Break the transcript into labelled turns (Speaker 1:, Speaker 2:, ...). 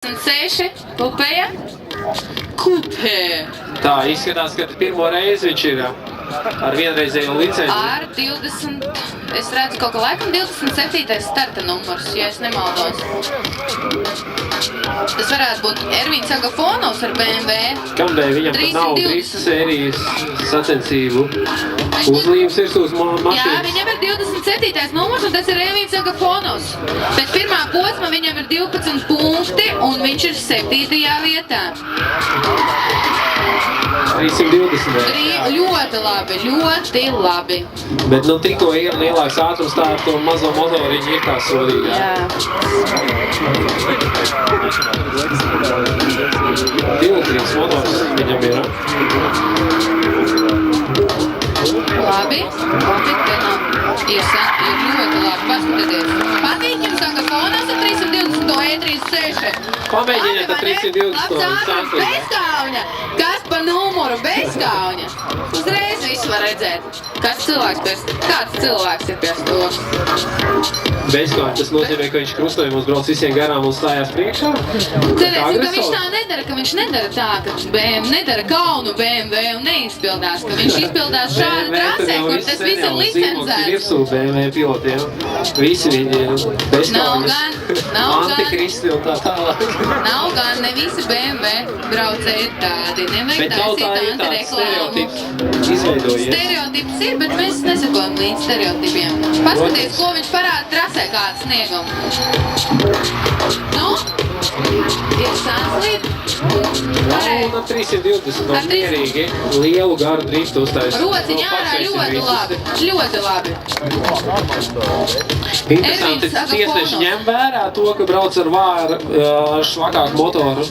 Speaker 1: 6 Kupē.
Speaker 2: Tā izskatās, ka pirmo reizi viņš ir ar vienreizējo licenci.
Speaker 1: Ar 20, es redzu kaut kā laikam 27. starta numurs, ja es nemaldos. Tas varētu būt Ervīns Agafonovs ar BMW.
Speaker 2: Kamdēļ viņam pat nav 3 sērijas sacensību uzlīmes ir uz mašīnas?
Speaker 1: Jā, viņam ir 27. numurs un tas ir Ervīns Agafonovs. Pēc pirmā posma viņam ir 12 punkti un viņš ir 7. vietā.
Speaker 2: 320.
Speaker 1: Ļoti labi, ļoti labi.
Speaker 2: Bet nu tikko ir lielāks ātrums, tā ar to mazo motoriņu ir tā sodīgā.
Speaker 1: Jā.
Speaker 2: 2-3 motors viņam ir.
Speaker 1: Labi, te nav ir ļoti labi, paskatieties. Patīk jums Agafonovs ar 320 E36.
Speaker 2: Pamēģiniet ar 320
Speaker 1: Labs ātrums, bez kauņa. Kas pa numuru, bez kauņa. Uzreiz visu var redzēt. Kāds cilvēks ir pie stūra.
Speaker 2: Bezkauņa, tas nozīmē, ka viņš krustojumos brauc visiem garām un stājās priekšā?
Speaker 1: Cerēsim, ka viņš tā nedara, ka viņš nedara tā, ka nedara kaunu BMW un neizpildās, ka viņš izpildās šāda trasē, kur tas viss ir licencēts.
Speaker 2: Virsū BMW pilotiem. Visi viņi ir bezkauņas, antikristi un tā tālāk.
Speaker 1: Nav gan, ne visi BMW braucēji ir tādi, nevajag taisīt antireklāmu. Stereotips ir, bet mēs nesakojam līdz stereotipiem. Paskaties, ko viņš parāda trasē, kādu sniegumu. Nu, ir sanslīd.
Speaker 2: Un ar 320 no mierīgi lielu garu driftu uztaisa.
Speaker 1: Rociņā ārā ļoti labi, ļoti labi.
Speaker 2: Interesanti, tiesneši ņem vērā to, ka brauc ar švakāku motoru.